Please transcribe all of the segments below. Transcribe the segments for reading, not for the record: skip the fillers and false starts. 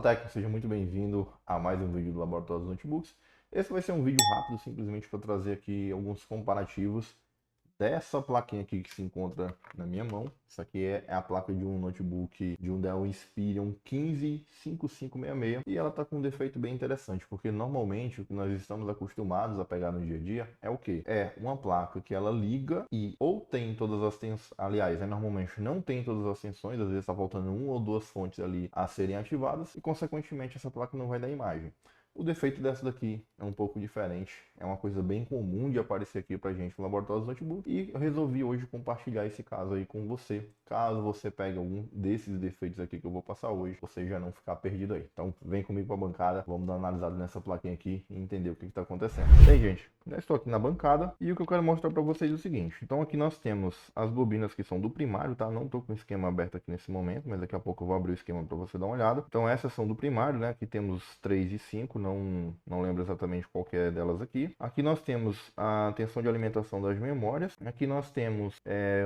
Tech, seja muito bem-vindo a mais um vídeo do Laboratório dos Notebooks. Esse vai ser um vídeo rápido, simplesmente para trazer aqui alguns comparativos dessa plaquinha aqui que se encontra na minha mão. Isso aqui é a placa de um notebook de um Dell Inspiron 155566 e ela está com um defeito bem interessante, porque normalmente o que nós estamos acostumados a pegar no dia a dia é o quê? É uma placa que ela liga e ou tem todas as tensões, aliás, normalmente não tem todas as tensões, às vezes está faltando uma ou duas fontes ali a serem ativadas e consequentemente essa placa não vai dar imagem. O defeito dessa daqui é um pouco diferente, é uma coisa bem comum de aparecer aqui pra gente no Laboratório dos Notebook e eu resolvi hoje compartilhar esse caso aí com você. Caso você pegue algum desses defeitos aqui que eu vou passar hoje, você já não ficar perdido aí. Então vem comigo pra bancada, vamos dar uma analisada nessa plaquinha aqui e entender o que está acontecendo. Bem, gente, já estou aqui na bancada e o que eu quero mostrar para vocês é o seguinte. Então aqui nós temos as bobinas que são do primário, tá? Não estou com o esquema aberto aqui nesse momento, mas daqui a pouco eu vou abrir o esquema para você dar uma olhada. Então essas são do primário, né? Aqui temos 3 e 5, não lembro exatamente qual que é delas aqui. Aqui nós temos a tensão de alimentação das memórias. Aqui nós temos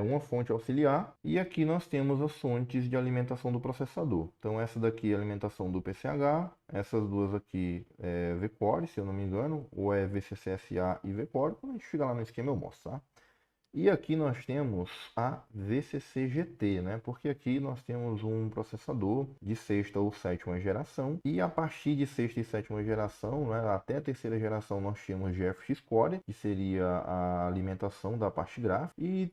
uma fonte auxiliar e aqui nós temos as fontes de alimentação do processador. Então essa daqui é a alimentação do PCH, essas duas aqui é VCore, se eu não me engano, ou é VCCSA e VCore. Quando a gente chegar lá no esquema eu mostro, tá? E aqui nós temos a VCCGT, né? Porque aqui nós temos um processador de sexta ou sétima geração e a partir de sexta e sétima geração, né, até a terceira geração nós tínhamos GFX Core, que seria a alimentação da parte gráfica, e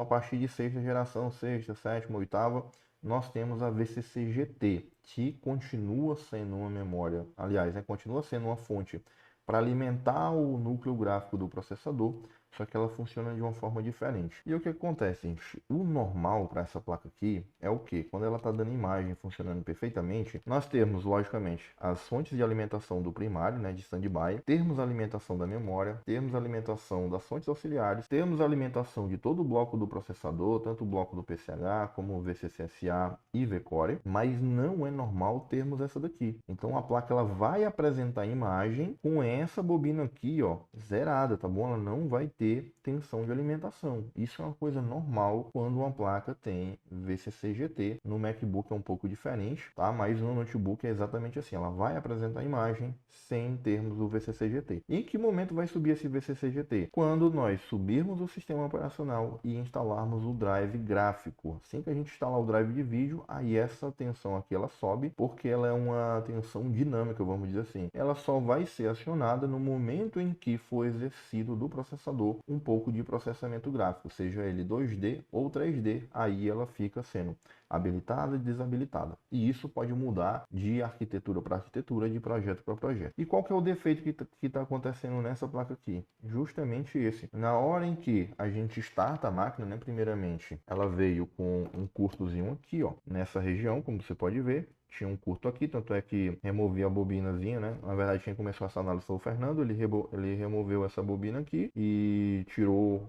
a partir de sexta geração, sexta, sétima, oitava, nós temos a VCCGT, que continua sendo uma memória, aliás, né, continua sendo uma fonte para alimentar o núcleo gráfico do processador, só que ela funciona de uma forma diferente. E o que acontece, gente? O normal para essa placa aqui é o que? Quando ela está dando imagem funcionando perfeitamente, nós temos, logicamente, as fontes de alimentação do primário, né, de standby, termos a alimentação da memória, termos a alimentação das fontes auxiliares, termos a alimentação de todo o bloco do processador, tanto o bloco do PCH como o VCCSA e VCore, mas não é normal termos essa daqui. Então a placa ela vai apresentar imagem com essa bobina aqui, ó, zerada, tá bom? Ela não vai ter tensão de alimentação. Isso é uma coisa normal quando uma placa tem VCCGT. No MacBook é um pouco diferente, tá? Mas no notebook é exatamente assim. Ela vai apresentar a imagem sem termos o VCCGT. Em que momento vai subir esse VCCGT? Quando nós subirmos o sistema operacional e instalarmos o drive gráfico. Assim que a gente instalar o drive de vídeo, aí essa tensão aqui ela sobe, porque ela é uma tensão dinâmica, vamos dizer assim. Ela só vai ser acionada no momento em que for exercido do processador um pouco de processamento gráfico, seja ele 2D ou 3D, aí ela fica sendo habilitada e desabilitada. E isso pode mudar de arquitetura para arquitetura, de projeto para projeto. E qual que é o defeito que está acontecendo nessa placa aqui? Justamente esse. Na hora em que a gente starta a máquina, né, primeiramente, ela veio com um curtozinho aqui, ó, nessa região, como você pode ver. Tinha um curto aqui, tanto é que removi a bobinazinha, né? Na verdade, quem começou essa análise foi o Fernando, ele removeu essa bobina aqui e tirou,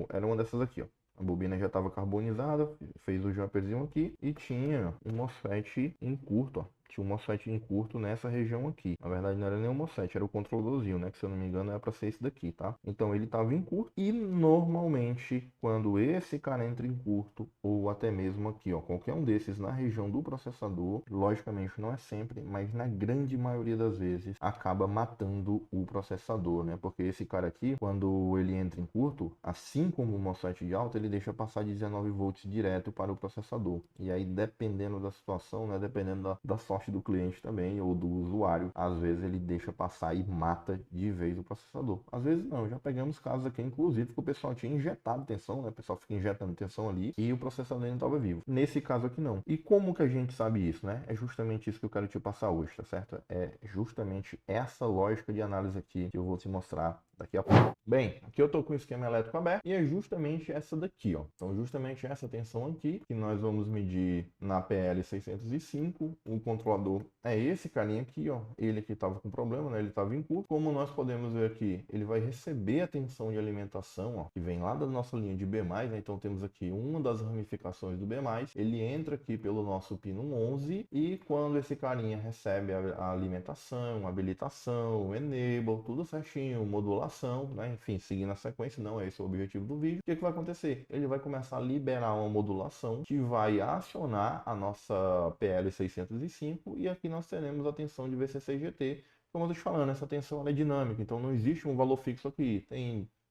era uma dessas aqui, ó. A bobina já estava carbonizada, fez o jumperzinho aqui e tinha um MOSFET em curto, ó. Tinha um MOSFET em curto nessa região aqui. Na verdade, não era nem um MOSFET, era o controladorzinho, né? Que se eu não me engano era para ser esse daqui, tá? Então ele estava em curto e normalmente quando esse cara entra em curto ou até mesmo aqui, ó, qualquer um desses na região do processador, logicamente não é sempre, mas na grande maioria das vezes acaba matando o processador, né? Porque esse cara aqui, quando ele entra em curto, assim como o MOSFET de alta, ele deixa passar de 19 volts direto para o processador. E aí, dependendo da situação, né, dependendo da sorte do cliente também ou do usuário, às vezes ele deixa passar e mata de vez o processador. Às vezes não, já pegamos casos aqui, inclusive, que o pessoal tinha injetado tensão, né? O pessoal fica injetando tensão ali e o processador não estava vivo. Nesse caso aqui não. E como que a gente sabe isso, né? É justamente isso que eu quero te passar hoje, tá certo? É justamente essa lógica de análise aqui que eu vou te mostrar daqui a pouco. Bem, aqui eu tô com o esquema elétrico aberto e é justamente essa daqui, ó. Então, justamente essa tensão aqui que nós vamos medir na PL605. O controlador é esse carinha aqui, ó. Ele que estava com problema, né? Ele estava em curto. Como nós podemos ver aqui, ele vai receber a tensão de alimentação, ó, que vem lá da nossa linha de B+, né? Então, temos aqui uma das ramificações do B+. Ele entra aqui pelo nosso pino 11 e quando esse carinha recebe a alimentação, a habilitação, o enable, tudo certinho, modular modulação, né? Enfim, seguindo a sequência, não é esse o objetivo do vídeo. O que vai acontecer? Ele vai começar a liberar uma modulação que vai acionar a nossa PL605 e aqui nós teremos a tensão de VCC-GT. Como eu estou te falando, essa tensão ela é dinâmica, então não existe um valor fixo aqui.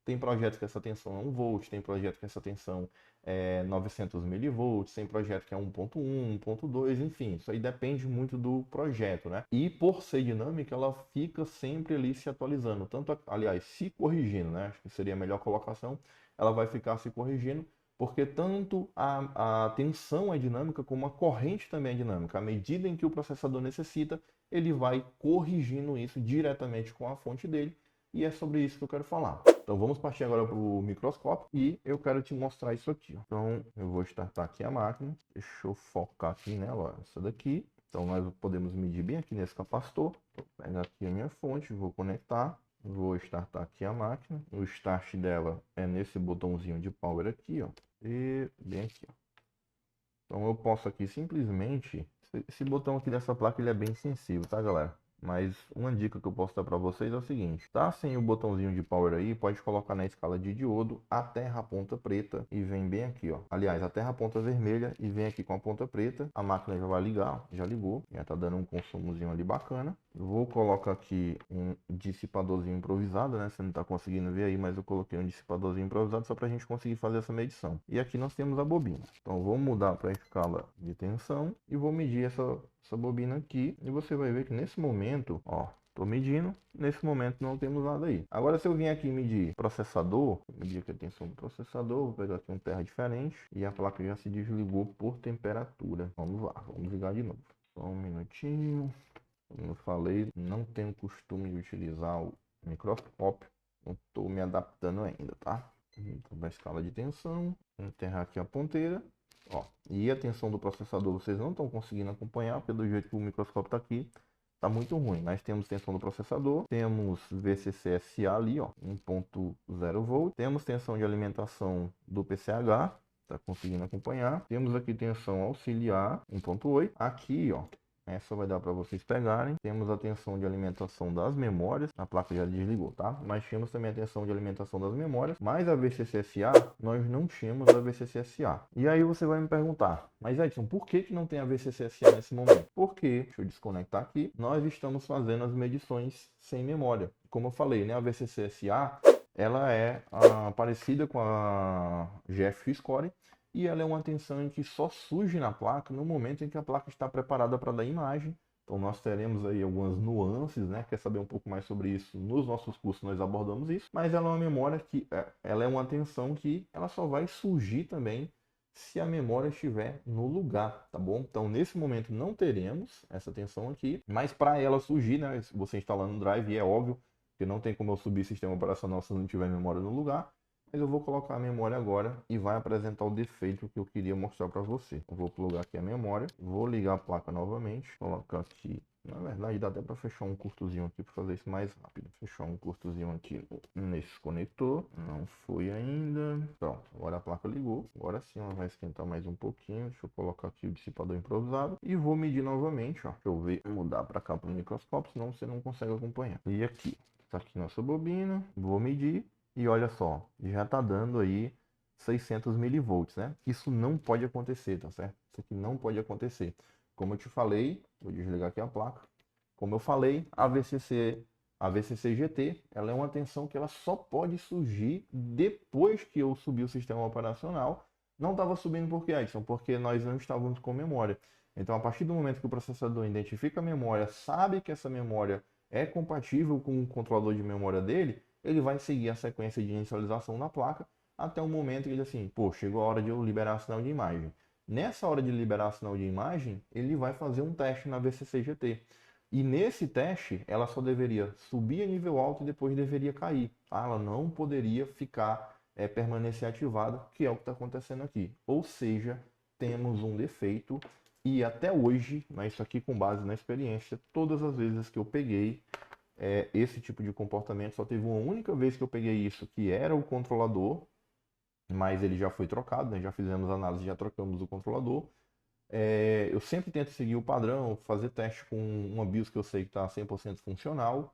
Tem projetos que essa tensão é 1 volt, tem projeto que essa tensão é 900 milivolts, tem projeto que é 1.1, 1.2, enfim, isso aí depende muito do projeto, né? E por ser dinâmica, ela fica sempre ali se atualizando, tanto, aliás, se corrigindo, né? Acho que seria a melhor colocação, ela vai ficar se corrigindo, porque tanto a tensão é dinâmica, como a corrente também é dinâmica. À medida em que o processador necessita, ele vai corrigindo isso diretamente com a fonte dele, e é sobre isso que eu quero falar. Então vamos partir agora para o microscópio e eu quero te mostrar isso aqui. Então eu vou startar aqui a máquina, deixa eu focar aqui nela, essa daqui. Então nós podemos medir bem aqui nesse capacitor. Vou pegar aqui a minha fonte, vou conectar, vou startar aqui a máquina. O start dela é nesse botãozinho de power aqui, ó, e bem aqui, ó. Então eu posso aqui simplesmente, esse botão aqui dessa placa ele é bem sensível, tá galera? Mas uma dica que eu posso dar para vocês é o seguinte, tá sem o botãozinho de power aí, pode colocar na escala de diodo até a ponta preta e vem bem aqui, ó. Aliás, até a ponta vermelha e vem aqui com a ponta preta, a máquina já vai ligar, já ligou, já tá dando um consumozinho ali bacana. Eu vou colocar aqui um dissipadorzinho improvisado, né? Você não tá conseguindo ver aí, mas eu coloquei um dissipadorzinho improvisado só pra gente conseguir fazer essa medição. E aqui nós temos a bobina. Então eu vou mudar para a escala de tensão e vou medir essa bobina aqui e você vai ver que nesse momento, ó, tô medindo, nesse momento não temos nada aí. Agora se eu vim aqui medir processador, vou medir aqui a tensão do processador, vou pegar aqui um terra diferente e a placa já se desligou por temperatura. Vamos lá, vamos ligar de novo. Só um minutinho. Como eu falei, não tenho costume de utilizar o microscópio, não estou me adaptando ainda, tá? Então, para a escala de tensão, vou enterrar aqui a ponteira. Ó, e a tensão do processador vocês não estão conseguindo acompanhar, pelo jeito que o microscópio está aqui, tá muito ruim. Nós temos tensão do processador, temos VCCSA ali, ó, 1.0 volt, temos tensão de alimentação do PCH, tá conseguindo acompanhar. Temos aqui tensão auxiliar 1.8, aqui, ó. Essa vai dar para vocês pegarem. Temos a tensão de alimentação das memórias. A placa já desligou, tá? Mas temos também a tensão de alimentação das memórias. Mas a VCCSA, nós não tínhamos a VCCSA. E aí você vai me perguntar, mas Edson, por que não tem a VCCSA nesse momento? Porque, deixa eu desconectar aqui, nós estamos fazendo as medições sem memória. Como eu falei, né? A VCCSA, ela é parecida com a GF Score. E ela é uma tensão em que só surge na placa no momento em que a placa está preparada para dar imagem. Então nós teremos aí algumas nuances, né? Quer saber um pouco mais sobre isso? Nos nossos cursos nós abordamos isso. Mas ela é uma memória que, ela é uma tensão que ela só vai surgir também se a memória estiver no lugar, tá bom? Então nesse momento não teremos essa tensão aqui, mas para ela surgir, né? Se você instalando no Drive, é óbvio que não tem como eu subir sistema operacional se não tiver memória no lugar. Mas eu vou colocar a memória agora e vai apresentar o defeito que eu queria mostrar para você. Eu vou plugar aqui a memória, vou ligar a placa novamente, colocar aqui. Na verdade dá até para fechar um curtozinho aqui para fazer isso mais rápido. Fechar um curtozinho aqui nesse conector, não foi ainda. Pronto, agora a placa ligou. Agora sim ela vai esquentar mais um pouquinho. Deixa eu colocar aqui o dissipador improvisado e vou medir novamente, ó. Deixa eu ver, mudar para cá para o microscópio, senão você não consegue acompanhar. E aqui, tá aqui nossa bobina, vou medir. E olha só, já tá dando aí 600 milivolts, né? Isso não pode acontecer, tá certo? Isso aqui não pode acontecer. Como eu te falei, vou desligar aqui a placa. Como eu falei, a VCC GT, ela é uma tensão que ela só pode surgir depois que eu subir o sistema operacional. Não estava subindo por quê, Edson? Porque nós não estávamos com memória. Então, a partir do momento que o processador identifica a memória, sabe que essa memória é compatível com o controlador de memória dele, ele vai seguir a sequência de inicialização na placa até o momento que ele assim, pô, chegou a hora de eu liberar sinal de imagem. Nessa hora de liberar sinal de imagem, ele vai fazer um teste na VCC GT. E nesse teste, ela só deveria subir a nível alto e depois deveria cair. Tá? Ela não poderia ficar, permanecer ativada, que é o que está acontecendo aqui. Ou seja, temos um defeito e até hoje, mas isso aqui com base na experiência, todas as vezes que eu peguei esse tipo de comportamento, só teve uma única vez que eu peguei isso, que era o controlador, mas ele já foi trocado, né? Já fizemos análise, já trocamos o controlador. Eu sempre tento seguir o padrão, fazer teste com uma BIOS que eu sei que está 100% funcional,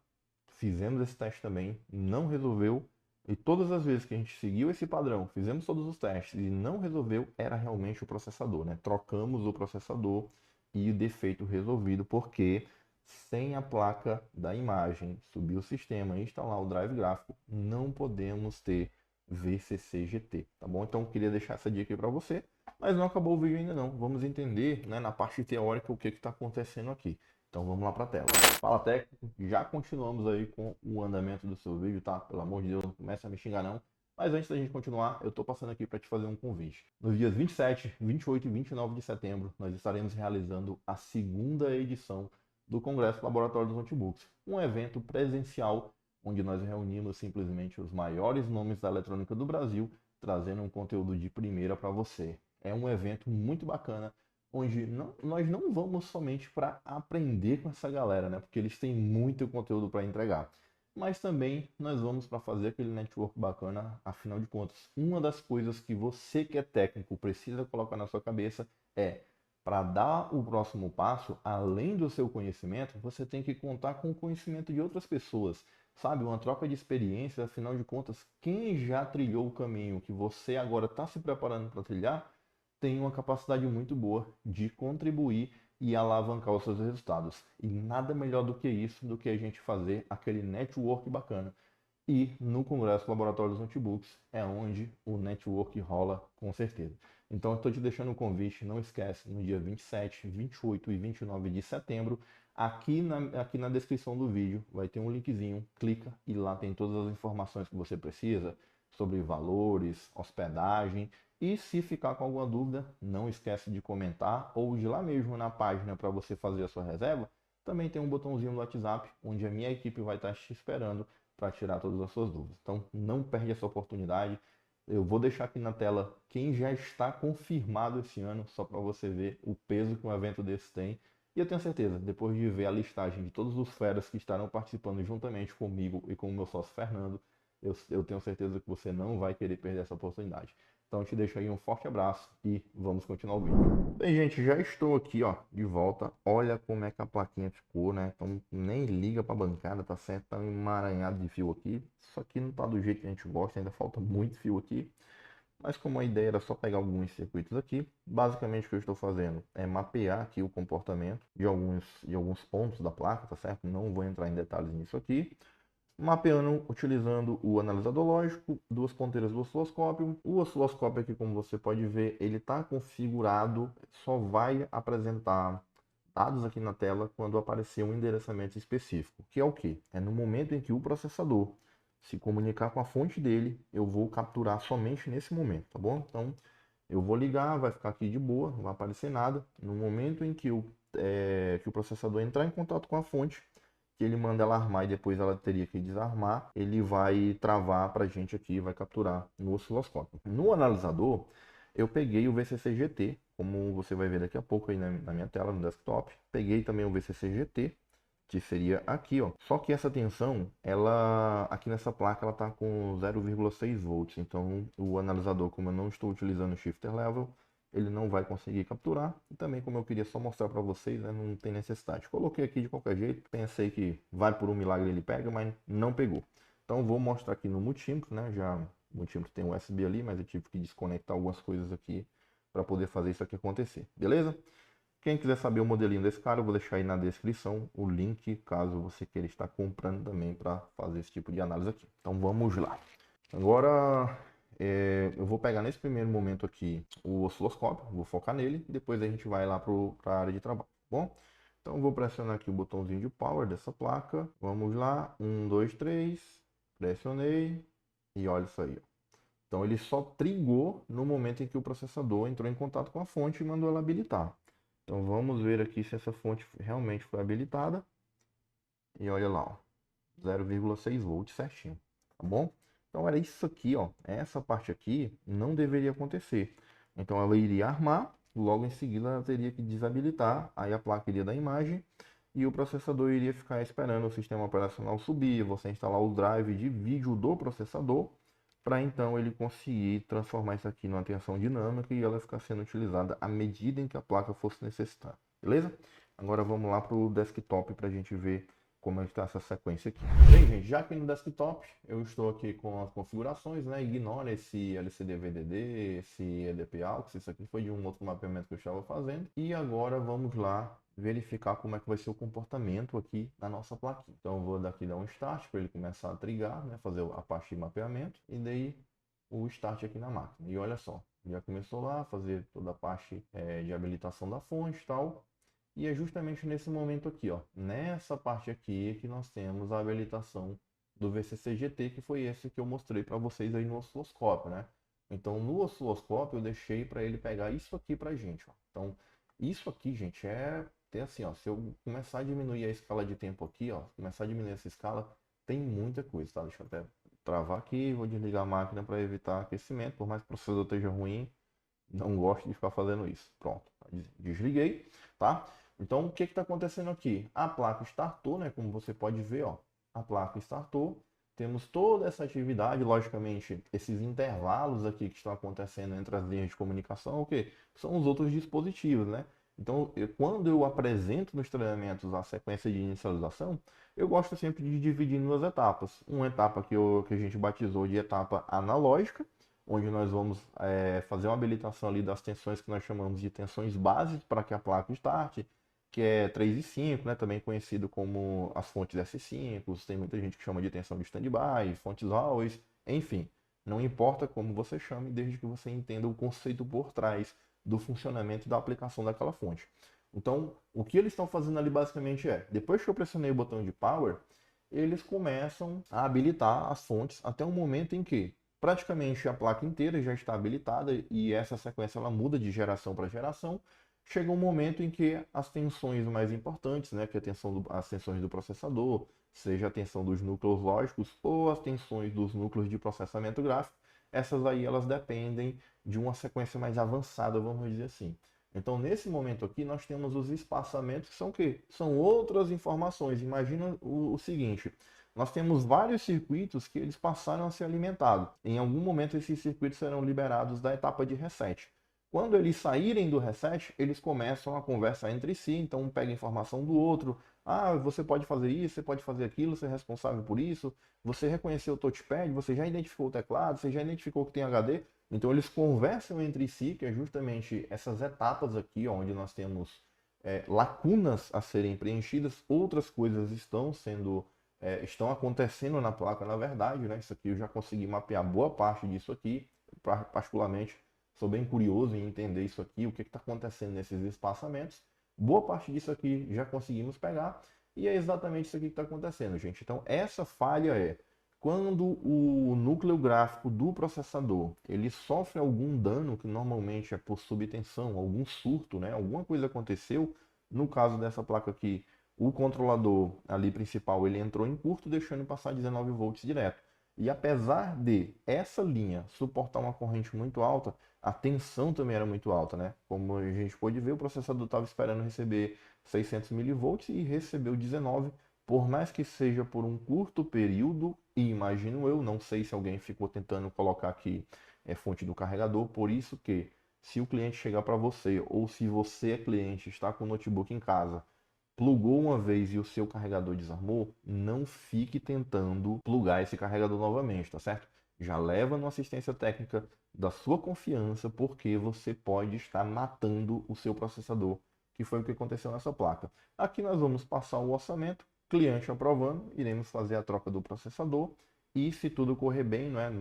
fizemos esse teste também, não resolveu. E todas as vezes que a gente seguiu esse padrão, fizemos todos os testes e não resolveu, era realmente o processador, né? Trocamos o processador e o defeito resolvido, porque sem a placa da imagem, subir o sistema e instalar o drive gráfico, não podemos ter VCC GT, tá bom? Então, eu queria deixar essa dica aí para você, mas não acabou o vídeo ainda não. Vamos entender, né, na parte teórica o que está acontecendo aqui. Então, vamos lá para a tela. Fala técnico, já continuamos aí com o andamento do seu vídeo, tá? Pelo amor de Deus, não começa a me xingar não. Mas antes da gente continuar, eu estou passando aqui para te fazer um convite. Nos dias 27, 28 e 29 de setembro, nós estaremos realizando a segunda edição do Congresso Laboratório dos Notebooks, um evento presencial onde nós reunimos simplesmente os maiores nomes da eletrônica do Brasil, trazendo um conteúdo de primeira para você. É um evento muito bacana, onde nós não vamos somente para aprender com essa galera, né? Porque eles têm muito conteúdo para entregar. Mas também nós vamos para fazer aquele network bacana, afinal de contas. Uma das coisas que você que é técnico precisa colocar na sua cabeça é, para dar o próximo passo, além do seu conhecimento, você tem que contar com o conhecimento de outras pessoas. Sabe, uma troca de experiência, afinal de contas, quem já trilhou o caminho que você agora está se preparando para trilhar, tem uma capacidade muito boa de contribuir e alavancar os seus resultados. E nada melhor do que isso, do que a gente fazer aquele network bacana. E no Congresso Laboratório dos Notebooks é onde o network rola com certeza. Então eu estou te deixando o convite, não esquece, no dia 27, 28 e 29 de setembro, aqui na descrição do vídeo vai ter um linkzinho, clica e lá tem todas as informações que você precisa sobre valores, hospedagem. E se ficar com alguma dúvida, não esquece de comentar ou de lá mesmo na página para você fazer a sua reserva, também tem um botãozinho no WhatsApp onde a minha equipe vai estar te esperando para tirar todas as suas dúvidas. Então não perde essa oportunidade. Eu vou deixar aqui na tela quem já está confirmado esse ano, só para você ver o peso que um evento desse tem. E eu tenho certeza, depois de ver a listagem de todos os feras que estarão participando juntamente comigo e com o meu sócio Fernando, eu tenho certeza que você não vai querer perder essa oportunidade. Então eu te deixo aí um forte abraço e vamos continuar o vídeo. Bem, gente, já estou aqui, ó, de volta. Olha como é que a plaquinha ficou, né? Então nem liga para a bancada, tá certo? Tá um emaranhado de fio aqui. Isso aqui não tá do jeito que a gente gosta, ainda falta muito fio aqui. Mas como a ideia era só pegar alguns circuitos aqui, basicamente o que eu estou fazendo é mapear aqui o comportamento de alguns pontos da placa, tá certo? Não vou entrar em detalhes nisso aqui. Mapeando utilizando o analisador lógico, duas ponteiras do osciloscópio. O osciloscópio aqui, como você pode ver, ele está configurado, só vai apresentar dados aqui na tela quando aparecer um endereçamento específico, que é o que? É no momento em que o processador se comunicar com a fonte dele, eu vou capturar somente nesse momento, tá bom? Então, eu vou ligar, vai ficar aqui de boa, não vai aparecer nada. No momento em que que o processador entrar em contato com a fonte, que ele manda ela armar e depois ela teria que desarmar, ele vai travar para a gente aqui, vai capturar no osciloscópio. No analisador, eu peguei o VCC GT, como você vai ver daqui a pouco aí na minha tela, no desktop. Peguei também o VCC GT, que seria aqui, ó. Só que essa tensão, ela aqui nessa placa, ela tá com 0,6 volts. Então, o analisador, como eu não estou utilizando o shifter level, ele não vai conseguir capturar. E também, como eu queria só mostrar para vocês, né, não tem necessidade. Coloquei aqui de qualquer jeito, pensei que vai por um milagre ele pega, mas não pegou. Então, vou mostrar aqui no multímetro, né? Já o multímetro tem USB ali, mas eu tive que desconectar algumas coisas aqui para poder fazer isso aqui acontecer. Beleza? Quem quiser saber o modelinho desse cara, eu vou deixar aí na descrição o link, caso você queira estar comprando também para fazer esse tipo de análise aqui. Então vamos lá. Agora eu vou pegar nesse primeiro momento aqui o osciloscópio, vou focar nele e depois a gente vai lá para a área de trabalho, tá bom? Então eu vou pressionar aqui o botãozinho de power dessa placa. Vamos lá, 1, 2, 3, pressionei e olha isso aí, ó. Então ele só trigou no momento em que o processador entrou em contato com a fonte e mandou ela habilitar. Então vamos ver aqui se essa fonte realmente foi habilitada. E olha lá, ó, 0,6 volts certinho, tá bom? Então era isso aqui, ó. Essa parte aqui não deveria acontecer. Então ela iria armar, logo em seguida ela teria que desabilitar, aí a placa iria dar imagem e o processador iria ficar esperando o sistema operacional subir, você instalar o drive de vídeo do processador, para então ele conseguir transformar isso aqui numa tensão dinâmica e ela ficar sendo utilizada à medida em que a placa fosse necessitar, beleza? Agora vamos lá para o desktop para a gente ver como é que está essa sequência aqui. Bem, gente, já aqui no desktop, eu estou aqui com as configurações, né? Ignora esse LCD VDD, esse EDP-AUX, isso aqui foi de um outro mapeamento que eu estava fazendo. E agora vamos lá verificar como é que vai ser o comportamento aqui na nossa plaquinha. Então eu vou daqui dar um start para ele começar a trigar, né? Fazer a parte de mapeamento e daí o start aqui na máquina. E olha só, já começou lá a fazer toda a parte de habilitação da fonte e tal. E é justamente nesse momento aqui, ó, nessa parte aqui que nós temos a habilitação do VCC-GT, que foi esse que eu mostrei para vocês aí no osciloscópio, né? Então, no osciloscópio eu deixei para ele pegar isso aqui para a gente, ó. Então, isso aqui, gente, tem assim, ó, se eu começar a diminuir a escala de tempo aqui, ó, começar a diminuir essa escala, tem muita coisa, tá? Deixa eu até travar aqui, vou desligar a máquina para evitar aquecimento, por mais que o processador esteja ruim, não gosto de ficar fazendo isso. Pronto, desliguei, tá? Então, o que está acontecendo aqui? A placa startou, né? Como você pode ver, ó, a placa startou. Temos toda essa atividade, logicamente, esses intervalos aqui que estão acontecendo entre as linhas de comunicação, o que? São os outros dispositivos, né? Então, quando eu apresento nos treinamentos a sequência de inicialização, eu gosto sempre de dividir em duas etapas. Uma etapa que a gente batizou de etapa analógica, onde nós vamos fazer uma habilitação ali das tensões que nós chamamos de tensões básicas para que a placa starte, que é 3 e 5, né, também conhecido como as fontes S5, tem muita gente que chama de tensão de standby, fontes always, enfim, não importa como você chame, desde que você entenda o conceito por trás do funcionamento da aplicação daquela fonte. Então, o que eles estão fazendo ali basicamente depois que eu pressionei o botão de power, eles começam a habilitar as fontes até o momento em que praticamente a placa inteira já está habilitada e essa sequência ela muda de geração para geração. Chega um momento em que as tensões mais importantes, né, que é as tensões do processador, seja a tensão dos núcleos lógicos ou as tensões dos núcleos de processamento gráfico, essas aí elas dependem de uma sequência mais avançada, vamos dizer assim. Então, nesse momento aqui, nós temos os espaçamentos, que são o quê? São outras informações. Imagina o seguinte, nós temos vários circuitos que eles passaram a ser alimentados. Em algum momento, esses circuitos serão liberados da etapa de reset. Quando eles saírem do reset, eles começam a conversar entre si, então um pega informação do outro. Ah, você pode fazer isso, você pode fazer aquilo, você é responsável por isso. Você reconheceu o touchpad, você já identificou o teclado, você já identificou que tem HD. Então eles conversam entre si, que é justamente essas etapas aqui, onde nós temos lacunas a serem preenchidas, outras coisas estão acontecendo na placa, na verdade, né? Isso aqui eu já consegui mapear boa parte disso aqui, particularmente. Sou bem curioso em entender isso aqui, o que está acontecendo nesses espaçamentos. Boa parte disso aqui já conseguimos pegar e é exatamente isso aqui que está acontecendo, gente. Então, essa falha quando o núcleo gráfico do processador ele sofre algum dano, que normalmente é por subtensão, algum surto, né? Alguma coisa aconteceu. No caso dessa placa aqui, o controlador ali principal ele entrou em curto, deixando passar 19 volts direto. E apesar de essa linha suportar uma corrente muito alta, a tensão também era muito alta, né? Como a gente pôde ver, o processador estava esperando receber 600 milivolts e recebeu 19, por mais que seja por um curto período, e imagino eu, não sei se alguém ficou tentando colocar aqui fonte do carregador, por isso que se o cliente chegar para você, ou se você é cliente, está com o notebook em casa, plugou uma vez e o seu carregador desarmou, não fique tentando plugar esse carregador novamente, tá certo? Já leva numa assistência técnica da sua confiança, porque você pode estar matando o seu processador, que foi o que aconteceu nessa placa. Aqui nós vamos passar o orçamento, cliente aprovando, iremos fazer a troca do processador e se tudo correr bem, não é?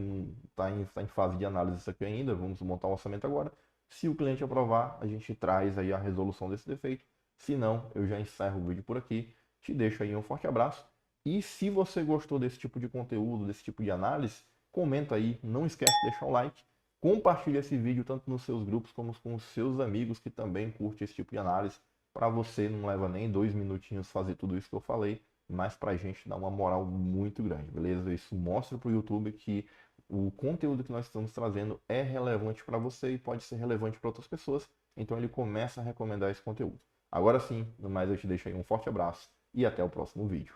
Está em fase de análise isso aqui ainda, vamos montar o orçamento agora. Se o cliente aprovar, a gente traz aí a resolução desse defeito. Se não, eu já encerro o vídeo por aqui. Te deixo aí um forte abraço. E se você gostou desse tipo de conteúdo, desse tipo de análise, comenta aí, não esquece de deixar o like. Compartilhe esse vídeo tanto nos seus grupos como com os seus amigos que também curtem esse tipo de análise. Para você não leva nem 2 minutinhos fazer tudo isso que eu falei, mas para a gente dar uma moral muito grande, beleza? Isso mostra para o YouTube que o conteúdo que nós estamos trazendo é relevante para você e pode ser relevante para outras pessoas. Então ele começa a recomendar esse conteúdo. Agora sim, no mais eu te deixo aí um forte abraço e até o próximo vídeo.